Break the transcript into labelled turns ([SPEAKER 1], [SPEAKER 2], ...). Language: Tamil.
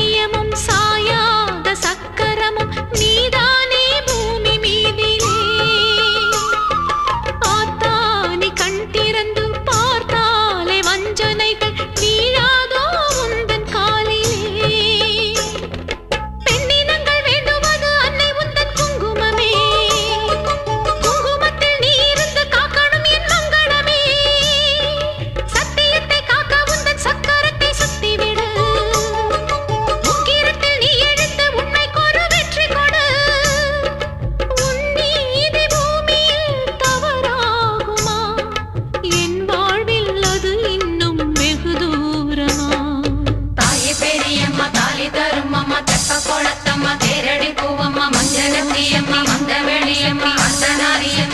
[SPEAKER 1] சத்தியமும் சாயாத சக்கரமும் நீதானே பூமி மீதிலே. பார்த்தானே கண் திறந்து பார்த்தாலே வஞ்சனைகள் வீழாதோ உந்தன் காலிலே. பெண்ணினங்கள் வேண்டுவது அன்னை உந்தன் குங்குமமே. குங்குமத்தில் நீ இருந்து காக்கணும் என் மங்களமே. சத்தியத்தை காக்க உந்தன் சக்கரத்தை சுத்திவிடு. முக்கிரத்தில் நீ எடுத்து உண்மைக்கொரு வெற்றி கொடு. உன் நீதி பூமியில் தவறாகுமா? என் வாழ்வில் அது இன்னும் வெகு தூரமா?
[SPEAKER 2] தாயே பெரியம்மா தாலி தரும் அம்மா தெப்ப குளத்தம்மா தேரடி பூவம்மா மஞ்சளத்தியம்மா மந்த வெளியம்மா அர்த்தநாரியம்மா